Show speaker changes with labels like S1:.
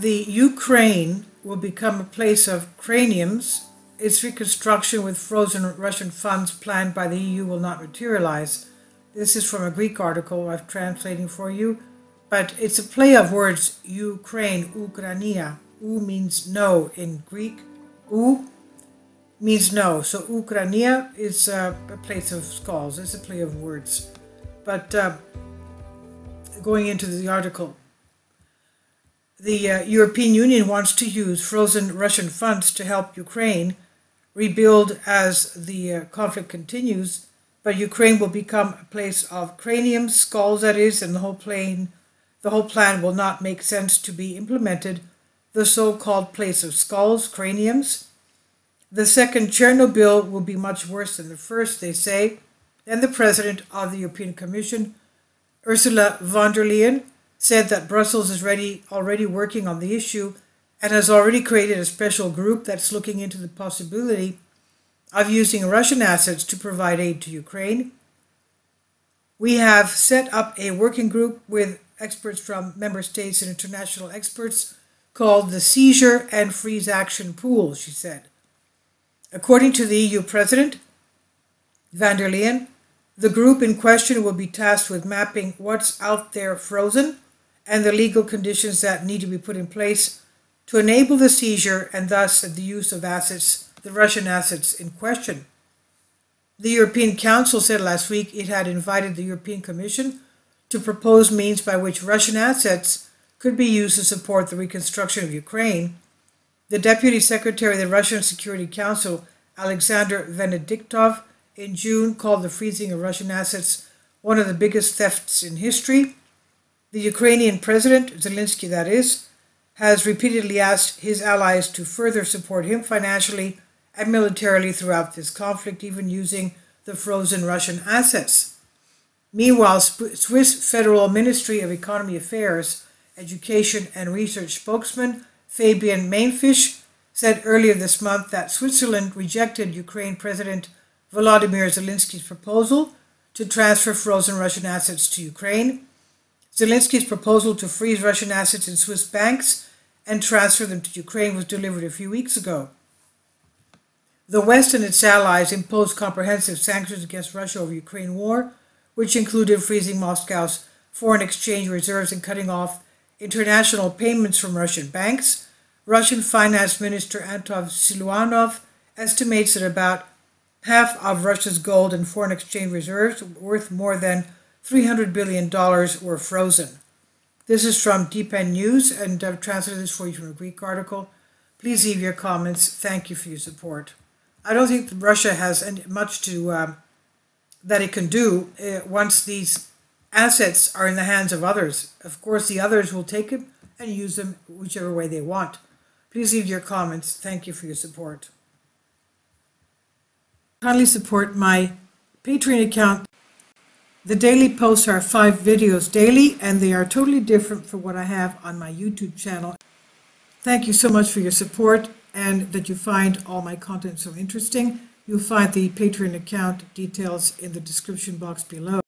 S1: the Ukraine will become a place of craniums. Its reconstruction with frozen Russian funds planned by the EU will not materialize. This is from a Greek article I'm translating for you, but it's a play of words. Ukraine, Ukrania. U means no in Greek. U means no. So Ukrania is a place of skulls. It's a play of words. But going into the article, the European Union wants to use frozen Russian funds to help Ukraine rebuild as the conflict continues, but Ukraine will become a place of craniums, skulls that is, and the whole plan will not make sense to be implemented, the so-called place of skulls, craniums. The second Chernobyl will be much worse than the first, they say, and the president of the European Commission, Ursula von der Leyen, said that Brussels is already working on the issue and has already created a special group that's looking into the possibility of using Russian assets to provide aid to Ukraine. We have set up a working group with experts from member states and international experts called the Seizure and Freeze Action Pool, she said. According to the EU President, von der Leyen, the group in question will be tasked with mapping what's out there frozen and the legal conditions that need to be put in place to enable the seizure and thus the use of assets, the Russian assets in question. The European Council said last week it had invited the European Commission to propose means by which Russian assets could be used to support the reconstruction of Ukraine. The Deputy Secretary of the Russian Security Council, Alexander Venediktov, in June called the freezing of Russian assets one of the biggest thefts in history. The Ukrainian President, Zelensky that is, has repeatedly asked his allies to further support him financially and militarily throughout this conflict, even using the frozen Russian assets. Meanwhile, Swiss Federal Ministry of Economy Affairs, Education and Research spokesman Fabian Mainfish said earlier this month that Switzerland rejected Ukraine President Volodymyr Zelensky's proposal to transfer frozen Russian assets to Ukraine. Zelensky's proposal to freeze Russian assets in Swiss banks and transfer them to Ukraine was delivered a few weeks ago. The West and its allies imposed comprehensive sanctions against Russia over Ukraine war, which included freezing Moscow's foreign exchange reserves and cutting off international payments from Russian banks. Russian Finance Minister Anton Siluanov estimates that about half of Russia's gold and foreign exchange reserves, worth more than $300 billion, were frozen. This is from Deepen News, and I've translated this for you from a Greek article. Please leave your comments. Thank you for your support. I don't think that Russia has much to that it can do once these assets are in the hands of others. Of course, the others will take them and use them whichever way they want. Please leave your comments. Thank you for your support. Kindly support my Patreon account. The daily posts are 5 videos daily, and they are totally different from what I have on my YouTube channel. Thank you so much for your support and that you find all my content so interesting. You'll find the Patreon account details in the description box below.